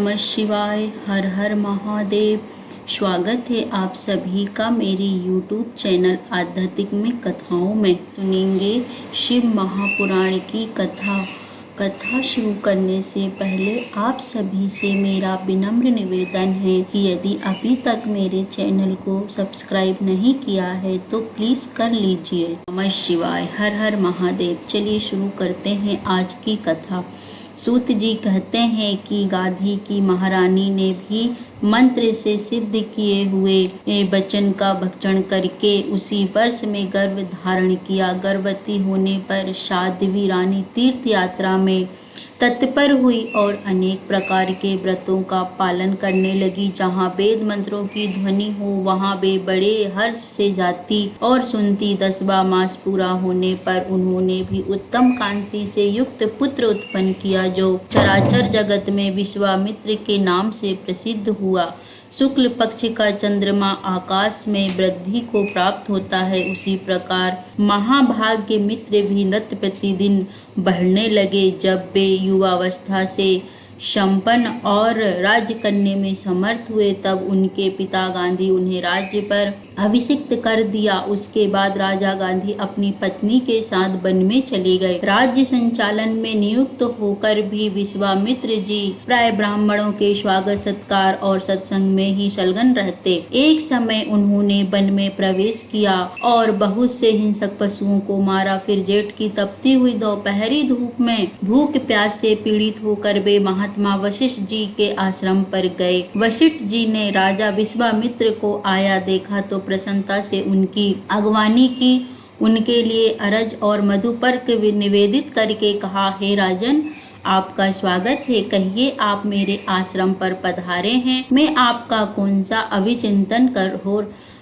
नमः शिवाय। हर हर महादेव। स्वागत है आप सभी का मेरे YouTube चैनल आध्यात्मिक कथाओं में। सुनेंगे शिव महापुराण की कथा शुरू करने से पहले आप सभी से मेरा विनम्र निवेदन है कि यदि अभी तक मेरे चैनल को सब्सक्राइब नहीं किया है तो प्लीज़ कर लीजिए। नमः शिवाय। हर हर महादेव। चलिए शुरू करते हैं आज की कथा। सूत जी कहते हैं कि गाधी की महारानी ने भी मंत्र से सिद्ध किए हुए वचन का भक्षण करके उसी वर्ष में गर्भ धारण किया। गर्भवती होने पर साध्वी रानी तीर्थ यात्रा में तत्पर हुई और अनेक प्रकार के व्रतों का पालन करने लगी। जहाँ वेद मंत्रों की ध्वनि हो वहाँ वे बड़े हर्ष से जाती और सुनती। 10वां मास पूरा होने पर उन्होंने भी उत्तम कांति से युक्त पुत्र उत्पन्न किया जो चराचर जगत में विश्वामित्र के नाम से प्रसिद्ध हुआ। शुक्ल पक्ष का चंद्रमा आकाश में वृद्धि को प्राप्त होता है, उसी प्रकार महाभाग्य मित्र भी नित्य प्रतिदिन बढ़ने लगे। जब वे युवावस्था से संपन्न और राज्य करने में समर्थ हुए तब उनके पिता गांधी उन्हें राज्य पर अभिषिक्त कर दिया। उसके बाद राजा गांधी अपनी पत्नी के साथ वन में चले गए। राज्य संचालन में नियुक्त होकर भी विश्वामित्र जी प्राय ब्राह्मणों के स्वागत सत्कार और सत्संग में ही संलग्न रहते। एक समय उन्होंने वन में प्रवेश किया और बहुत से हिंसक पशुओं को मारा। फिर जेठ की तपती हुई दोपहरी धूप में भूख प्यास से पीड़ित होकर वे महात्मा वशिष्ठ जी के आश्रम पर गए। वशिष्ठ जी ने राजा विश्वामित्र को आया देखा तो प्रसन्नता से उनकी अगवानी की। उनके लिए अरज और मधुपर्क निवेदित करके कहा, हे राजन, आपका स्वागत है। कहिए आप मेरे आश्रम पर पधारे हैं। मैं आपका कौन सा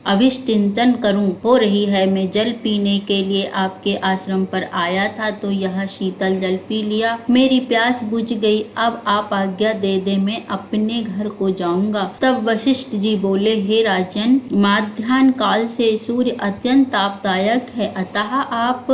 अभिचिंतन करूं हो रही है। मैं जल पीने के लिए आपके आश्रम पर आया था तो यह शीतल जल पी लिया। मेरी प्यास बुझ गई। अब आप आज्ञा दे दे, मैं अपने घर को जाऊंगा। तब वशिष्ठ जी बोले, हे राजन, माध्याह्न काल से सूर्य अत्यंत तापदायक है, अतः आप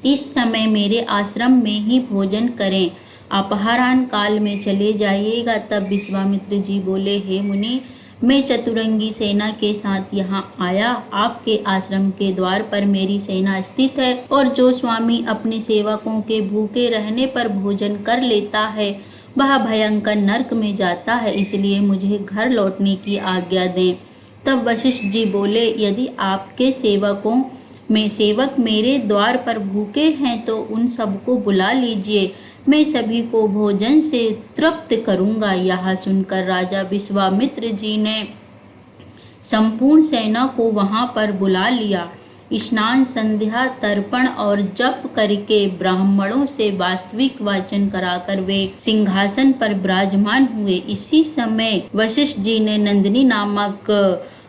इस समय मेरे आश्रम में ही भोजन करें। अपराह्न काल में चले जाइएगा। तब विश्वामित्र जी बोले, हे मुनि, मैं चतुरंगी सेना के साथ यहाँ आया। आपके आश्रम के द्वार पर मेरी सेना स्थित है और जो स्वामी अपने सेवकों के भूखे रहने पर भोजन कर लेता है वह भयंकर नरक में जाता है, इसलिए मुझे घर लौटने की आज्ञा दें। तब वशिष्ठ जी बोले, यदि आपके सेवक मेरे द्वार पर भूखे हैं तो उन सबको बुला लीजिए, मैं सभी को भोजन से तृप्त करूंगा। यह सुनकर राजा विश्वामित्र जी ने संपूर्ण सेना को वहां पर बुला लिया। स्नान, संध्या, तर्पण और जप करके ब्राह्मणों से वास्तविक वाचन कराकर वे सिंहासन पर विराजमान हुए। इसी समय वशिष्ठ जी ने नंदिनी नामक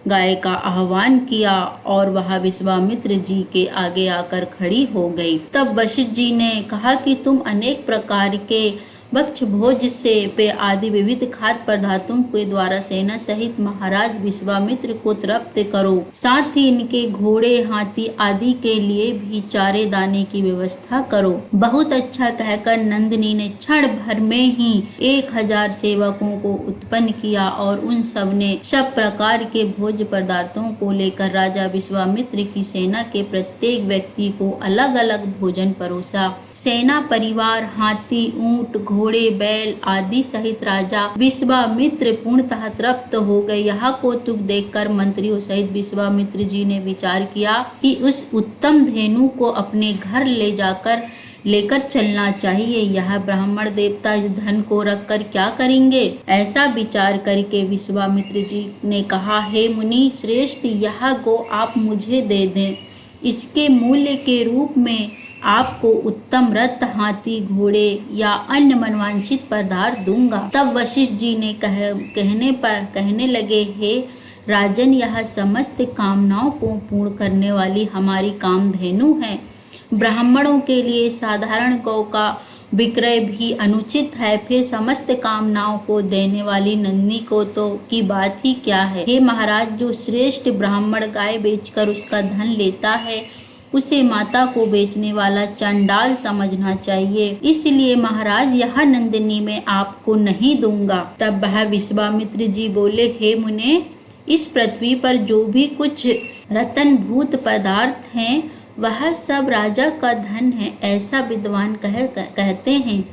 गाय का आह्वान किया और वह विश्वामित्र जी के आगे आकर खड़ी हो गई। तब वशिष्ठ जी ने कहा कि तुम अनेक प्रकार के भक्ष भोज से पे आदि विविध खाद्य पदार्थों के द्वारा सेना सहित महाराज विश्वामित्र को तृप्त करो। साथ ही इनके घोड़े, हाथी आदि के लिए भी चारे दाने की व्यवस्था करो। बहुत अच्छा कहकर नंदिनी ने क्षण भर में ही 1000 सेवकों को उत्पन्न किया और उन सब ने सब प्रकार के भोज पदार्थों को लेकर राजा विश्वामित्र की सेना के प्रत्येक व्यक्ति को अलग अलग भोजन परोसा। सेना परिवार, हाथी, ऊंट, घोड़े, बैल आदि सहित राजा विश्वामित्र पूर्णतः तृप्त हो गए। यह कौतुक देखकर मंत्रियों सहित विश्वामित्र जी ने विचार किया कि उस उत्तम धेनु को अपने घर लेकर चलना चाहिए। यह ब्राह्मण देवता इस धन को रखकर क्या करेंगे? ऐसा विचार करके विश्वामित्र जी ने कहा, हे मुनि श्रेष्ठ, यह गो आप मुझे दे दें। इसके मूल्य के रूप में आपको उत्तम रथ, हाथी, घोड़े या अन्य मनवांछित पदार्थ दूंगा। तब वशिष्ठ जी ने कहने लगे, हे राजन, यह समस्त कामनाओं को पूर्ण करने वाली हमारी कामधेनु है। ब्राह्मणों के लिए साधारण गौ का विक्रय भी अनुचित है, फिर समस्त कामनाओं को देने वाली नंदिनी को तो की बात ही क्या है। हे महाराज, जो श्रेष्ठ ब्राह्मण गाय बेचकर उसका धन लेता है उसे माता को बेचने वाला चंडाल समझना चाहिए। इसलिए महाराज यह नंदिनी मैं आपको नहीं दूंगा। तब वह विश्वामित्र जी बोले, हे मुने, इस पृथ्वी पर जो भी कुछ रत्नभूत पदार्थ हैं वह सब राजा का धन है, ऐसा विद्वान कहते हैं।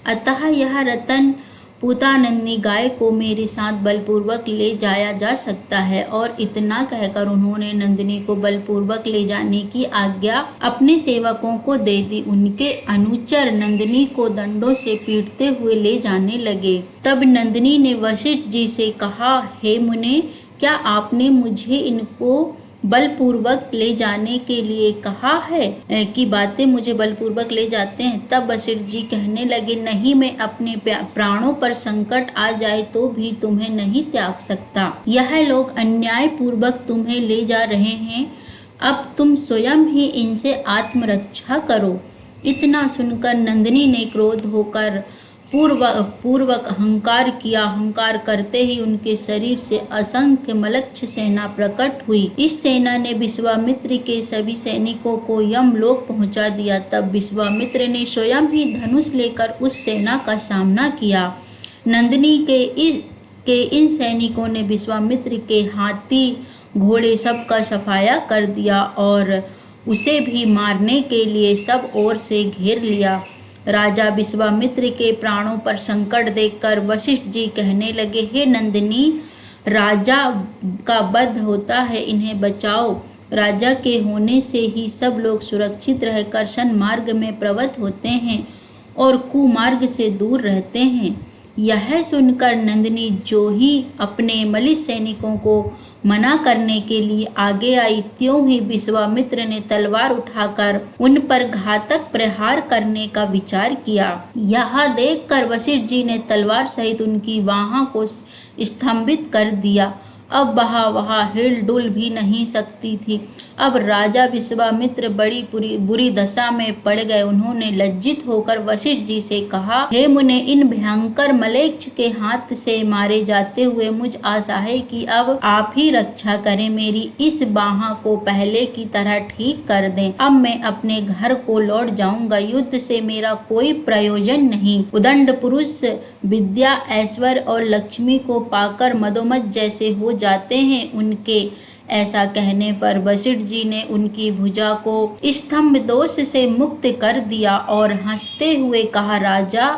अतः यह रतन पूतानंदी गाय को मेरे साथ बलपूर्वक ले जाया जा सकता है। और इतना कहकर उन्होंने नंदिनी को बलपूर्वक ले जाने की आज्ञा अपने सेवकों को दे दी। उनके अनुचर नंदिनी को दंडों से पीटते हुए ले जाने लगे। तब नंदिनी ने वशिष्ठ जी से कहा, हे मुने, क्या आपने मुझे इनको बलपूर्वक ले जाने के लिए कहा है कि बातें मुझे बलपूर्वक ले जाते हैं? तब वशिष्ठ जी कहने लगे, नहीं, मैं अपने प्राणों पर संकट आ जाए तो भी तुम्हें नहीं त्याग सकता। यह लोग अन्याय पूर्वक तुम्हें ले जा रहे हैं, अब तुम स्वयं ही इनसे आत्मरक्षा करो। इतना सुनकर नंदिनी ने क्रोध होकर पूर्वक अहंकार किया। अहंकार करते ही उनके शरीर से असंख्य मलक्ष सेना प्रकट हुई। इस सेना ने विश्वामित्र के सभी सैनिकों को यमलोक पहुंचा दिया। तब विश्वामित्र ने स्वयं ही धनुष लेकर उस सेना का सामना किया। नंदिनी के इन सैनिकों ने विश्वामित्र के हाथी घोड़े सब का सफाया कर दिया और उसे भी मारने के लिए सब ओर से घेर लिया। राजा विश्वामित्र के प्राणों पर संकट देखकर वशिष्ठ जी कहने लगे, हे नंदिनी, राजा का वध होता है, इन्हें बचाओ। राजा के होने से ही सब लोग सुरक्षित रहकर सन्मार्ग में प्रवृत्त होते हैं और कुमार्ग से दूर रहते हैं। यह सुनकर नंदिनी जो ही अपने मलिन सैनिकों को मना करने के लिए आगे आई, त्यों ही विश्वामित्र ने तलवार उठाकर उन पर घातक प्रहार करने का विचार किया। यह देखकर वशिष्ठ जी ने तलवार सहित उनकी बाहों को स्तंभित कर दिया। अब वहाँ हिल डुल भी नहीं सकती थी। अब राजा विश्वामित्र बड़ी बुरी दशा में पड़ गए। उन्होंने लज्जित होकर वशिष्ठ जी से कहा, हे मुने, इन भयंकर मलेच्छ के हाथ से मारे जाते हुए मुझ आशा है कि अब आप ही रक्षा करें। मेरी इस बाह को पहले की तरह ठीक कर दें। अब मैं अपने घर को लौट जाऊंगा। युद्ध से मेरा कोई प्रयोजन नहीं। उदंड पुरुष विद्या, ऐश्वर्य और लक्ष्मी को पाकर मदोमत जैसे हो जाते हैं। उनके ऐसा कहने पर वशिष्ठ जी ने उनकी भुजा को स्तंभ दोष से मुक्त कर दिया और हंसते हुए कहा, राजा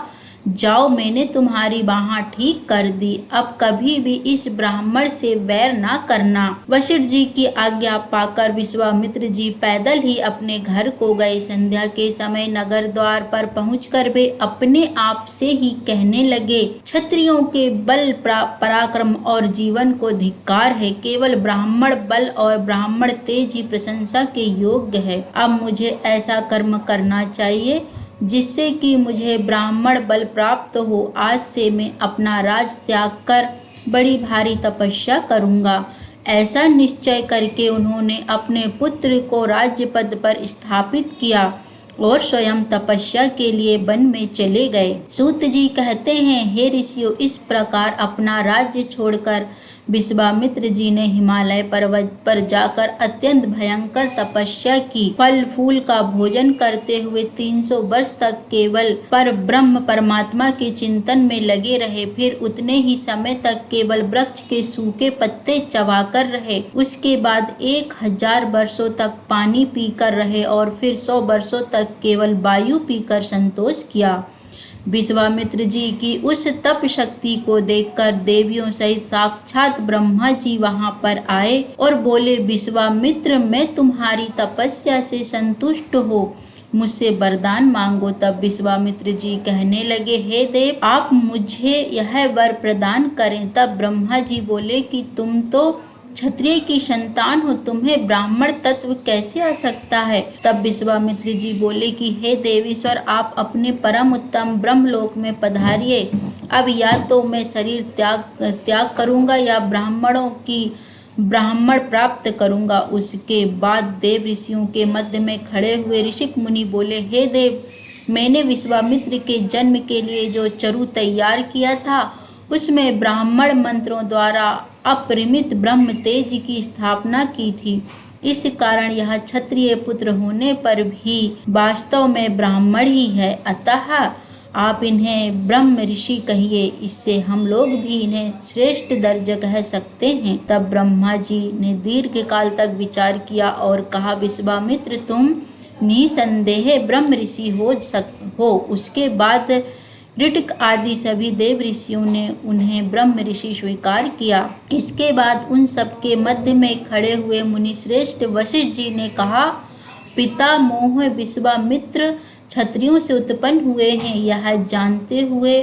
जाओ, मैंने तुम्हारी बाह ठीक कर दी। अब कभी भी इस ब्राह्मण से वैर ना करना। वशिष्ठ जी की आज्ञा पाकर विश्वामित्र जी पैदल ही अपने घर को गए। संध्या के समय नगर द्वार पर पहुंचकर वे अपने आप से ही कहने लगे, क्षत्रियों के बल, पराक्रम और जीवन को धिक्कार है। केवल ब्राह्मण बल और ब्राह्मण तेज ही प्रशंसा के योग्य है। अब मुझे ऐसा कर्म करना चाहिए जिससे कि मुझे ब्राह्मण बल प्राप्त हो। आज से मैं अपना राज त्याग कर बड़ी भारी तपस्या करूँगा। ऐसा निश्चय करके उन्होंने अपने पुत्र को राज्य पद पर स्थापित किया और स्वयं तपस्या के लिए वन में चले गए। सूत जी कहते हैं, हे ऋषियों, इस प्रकार अपना राज्य छोड़कर विश्वामित्र जी ने हिमालय पर्वत पर जाकर अत्यंत भयंकर तपस्या की। फल फूल का भोजन करते हुए 300 वर्ष तक केवल पर ब्रह्म परमात्मा के चिंतन में लगे रहे। फिर उतने ही समय तक केवल वृक्ष के सूखे पत्ते चबाकर रहे। उसके बाद 1000 वर्षों तक पानी पीकर रहे और फिर 100 वर्षों तक केवल वायु पीकर संतोष किया। विश्वामित्र जी की उस तप शक्ति को देखकर देवियों सहित साक्षात ब्रह्मा जी वहां पर आए और बोले, विश्वामित्र, मैं तुम्हारी तपस्या से संतुष्ट हो, मुझसे वरदान मांगो। तब विश्वामित्र जी कहने लगे, हे देव, आप मुझे यह वर प्रदान करें। तब ब्रह्मा जी बोले कि तुम तो क्षत्रिय की संतान हो, तुम्हें ब्राह्मण तत्व कैसे आ सकता है। तब विश्वामित्र जी बोले कि हे देवेश्वर, आप अपने परम उत्तम ब्रह्मलोक में पधारिए। अब या तो मैं शरीर त्याग करूंगा या ब्राह्मण प्राप्त करूंगा। उसके बाद देव ऋषियों के मध्य में खड़े हुए ऋषिक मुनि बोले, हे देव, मैंने विश्वामित्र के जन्म के लिए जो चरु तैयार किया था उसमें ब्राह्मण मंत्रों द्वारा अपरिमित ब्रह्म तेज की स्थापना की थी। इस कारण यह क्षत्रिय पुत्र होने पर भी वास्तव में ब्राह्मण ही है। अतः आप इन्हें ब्रह्म ऋषि कहिए, इससे हम लोग भी इन्हें श्रेष्ठ दर्जा कह सकते हैं। तब ब्रह्मा जी ने दीर्घ काल तक विचार किया और कहा, विश्वामित्र तुम निसंदेह ब्रह्म ऋषि हो। उसके बाद ऋटिक आदि सभी देव ऋषियों ने उन्हें ब्रह्म ऋषि स्वीकार किया। इसके बाद उन सबके मध्य में खड़े हुए मुनि श्रेष्ठ वशिष्ठ जी ने कहा, पिता मोह विश्वामित्र क्षत्रियों से उत्पन्न हुए हैं, यह जानते हुए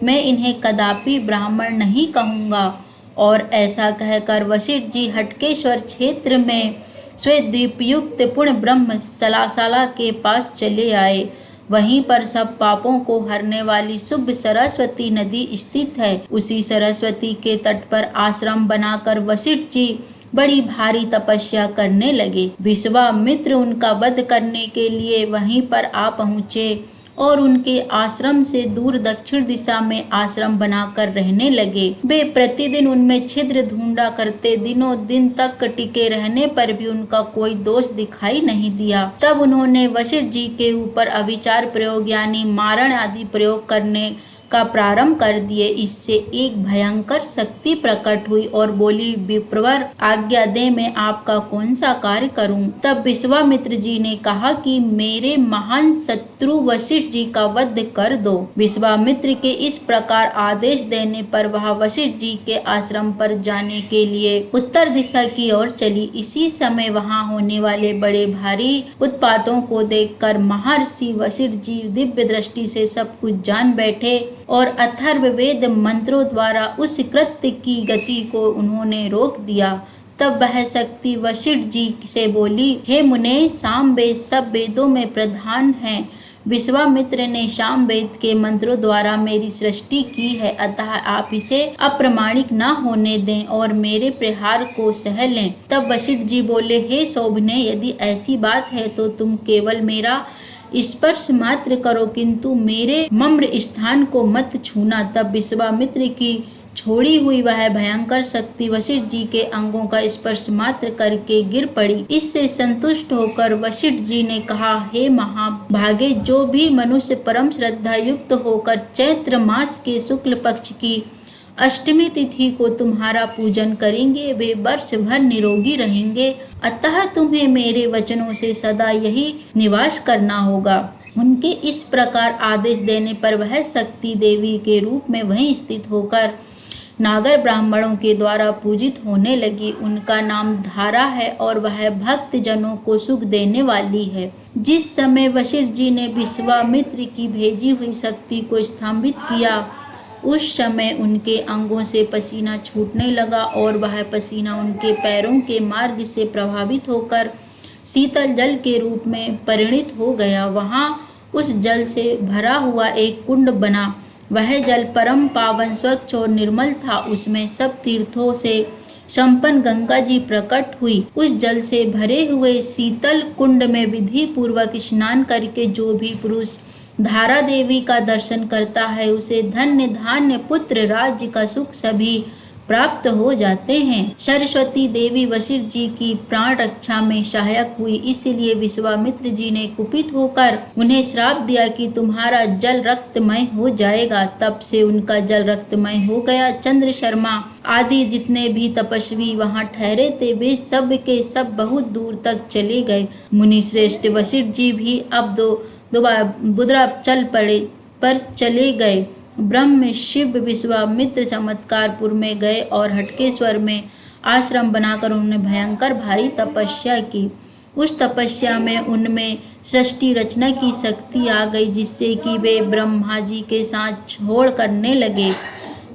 मैं इन्हें कदापि ब्राह्मण नहीं कहूँगा। और ऐसा कहकर वशिष्ठ जी हटकेश्वर क्षेत्र में स्वेद्वीपयुक्त पूर्ण ब्रह्म सलाशाला के पास चले आए। वहीं पर सब पापों को हरने वाली शुभ सरस्वती नदी स्थित है। उसी सरस्वती के तट पर आश्रम बनाकर वशिष्ठ जी बड़ी भारी तपस्या करने लगे। विश्वामित्र उनका वध करने के लिए वहीं पर आ पहुँचे और उनके आश्रम से दूर दक्षिण दिशा में आश्रम बनाकर रहने लगे। वे प्रतिदिन उनमें छिद्र ढूंढा करते, दिनों दिन तक टिके रहने पर भी उनका कोई दोष दिखाई नहीं दिया। तब उन्होंने वशिष्ठ जी के ऊपर अविचार प्रयोग यानी मारण आदि प्रयोग करने का प्रारंभ कर दिए। इससे एक भयंकर शक्ति प्रकट हुई और बोली, विप्रवर आज्ञा दे, मैं आपका कौन सा कार्य करूं। तब विश्वामित्र जी ने कहा कि मेरे महान शत्रु वशिष्ठ जी का वध कर दो। विश्वामित्र के इस प्रकार आदेश देने पर वह वशिष्ठ जी के आश्रम पर जाने के लिए उत्तर दिशा की ओर चली। इसी समय वहां होने वाले बड़े भारी उत्पातों को देखकर महर्षि वशिष्ठ जी दिव्य दृष्टि से सब कुछ जान बैठे और अथर्ववेद मंत्रों द्वारा उस कृत्य की गति को उन्होंने रोक दिया। तब वह शक्ति वशिष्ठ जी से बोली, हे मुने, सामवेद सब वेदों में प्रधान है। विश्वामित्र ने सामवेद के मंत्रों द्वारा मेरी सृष्टि की है, अतः आप इसे अप्रमाणिक न होने दें और मेरे प्रहार को सह लें। तब वशिष्ठ जी बोले, हे शोभने, यदि ऐसी बात है तो तुम केवल मेरा स्पर्श मात्र करो, किंतु मेरे मम्र स्थान को मत छूना। तब विश्वामित्र की छोड़ी हुई वह भयंकर शक्ति वशिष्ठ जी के अंगों का स्पर्श मात्र करके गिर पड़ी। इससे संतुष्ट होकर वशिष्ठ जी ने कहा, हे महाभागे, जो भी मनुष्य परम श्रद्धा युक्त होकर चैत्र मास के शुक्ल पक्ष की अष्टमी तिथि को तुम्हारा पूजन करेंगे, वे वर्ष भर निरोगी रहेंगे। अतः तुम्हें मेरे वचनों से सदा यही निवास करना होगा। उनके इस प्रकार आदेश देने पर वह शक्ति देवी के रूप में वहीं स्थित होकर नागर ब्राह्मणों के द्वारा पूजित होने लगी। उनका नाम धारा है और वह भक्त जनों को सुख देने वाली है। जिस समय वशिष्ठ जी ने विश्वामित्र की भेजी हुई शक्ति को स्तंभित किया, उस समय उनके अंगों से पसीना छूटने लगा और वह पसीना उनके पैरों के मार्ग से प्रभावित होकर शीतल जल के रूप में परिणित हो गया। वहां उस जल से भरा हुआ एक कुंड बना। वह जल परम पावन, स्वच्छ और निर्मल था। उसमें सब तीर्थों से संपन्न गंगा जी प्रकट हुई। उस जल से भरे हुए शीतल कुंड में विधि पूर्वक स्नान करके जो भी पुरुष धारा देवी का दर्शन करता है, उसे धन्य धान्य पुत्र राज्य का सुख सभी प्राप्त हो जाते हैं। सरस्वती देवी वशिष्ठ जी की प्राण रक्षा में सहायक हुई, इसलिए विश्वामित्र जी ने कुपित होकर उन्हें श्राप दिया कि तुम्हारा जल रक्तमय हो जाएगा। तब से उनका जल रक्तमय हो गया। चंद्र शर्मा आदि जितने भी तपस्वी वहां ठहरे थे, वे सब के सब बहुत दूर तक चले गए। मुनि श्रेष्ठ वशिष्ठ जी भी अब बुधरा चल पड़े पर चले गए। ब्रह्म शिव विश्वामित्र चमत्कारपुर में गए और हटकेश्वर में आश्रम बनाकर उन्होंने भयंकर भारी तपस्या की। उस तपस्या में उनमें सृष्टि रचना की शक्ति आ गई, जिससे कि वे ब्रह्मा जी के साथ छोड़ करने लगे।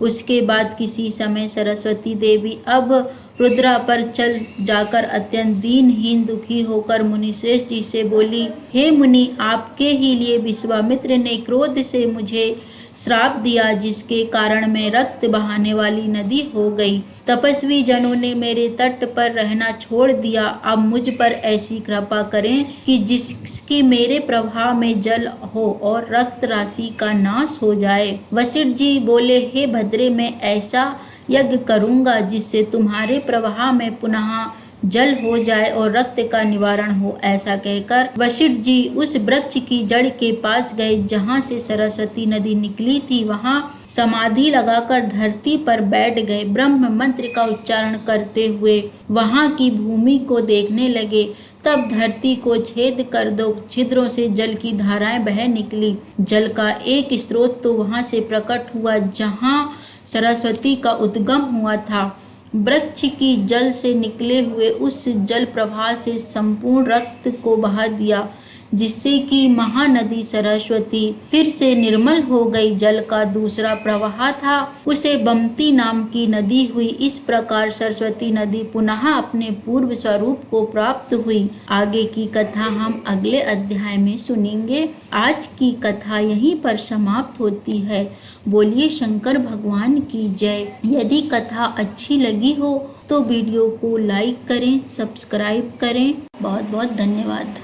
उसके बाद किसी समय सरस्वती देवी अब रुद्रा पर चल जाकर अत्यंत दीनहीन दुखी होकर मुनिश्रेष्ठ जी से बोली, हे मुनि, आपके ही लिए विश्वामित्र ने क्रोध से मुझे श्राप दिया, जिसके कारण मैं रक्त बहाने वाली नदी हो गई। तपस्वी जनों ने मेरे तट पर रहना छोड़ दिया। अब मुझ पर ऐसी कृपा करें कि जिसकी मेरे प्रभाव में जल हो और रक्त राशि का नाश हो जाए। वशिष्ठ जी बोले, हे भद्रे, मैं ऐसा यज्ञ करूंगा जिससे तुम्हारे प्रवाह में पुनः जल हो जाए और रक्त का निवारण हो। ऐसा कहकर वशिष्ठ जी उस वृक्ष की जड़ के पास गए जहाँ से सरस्वती नदी निकली थी। वहाँ समाधि लगाकर धरती पर बैठ गए। ब्रह्म मंत्र का उच्चारण करते हुए वहाँ की भूमि को देखने लगे। तब धरती को छेद कर 2 छिद्रों से जल की धाराएं बह निकली। जल का एक स्रोत तो वहां से प्रकट हुआ जहां सरस्वती का उद्गम हुआ था। वृक्ष की जल से निकले हुए उस जल प्रवाह से संपूर्ण रक्त को बहा दिया, जिससे कि महानदी सरस्वती फिर से निर्मल हो गई। जल का दूसरा प्रवाह था, उसे बमती नाम की नदी हुई। इस प्रकार सरस्वती नदी पुनः अपने पूर्व स्वरूप को प्राप्त हुई। आगे की कथा हम अगले अध्याय में सुनेंगे। आज की कथा यहीं पर समाप्त होती है। बोलिए शंकर भगवान की जय। यदि कथा अच्छी लगी हो तो वीडियो को लाइक करें, सब्सक्राइब करें। बहुत बहुत धन्यवाद।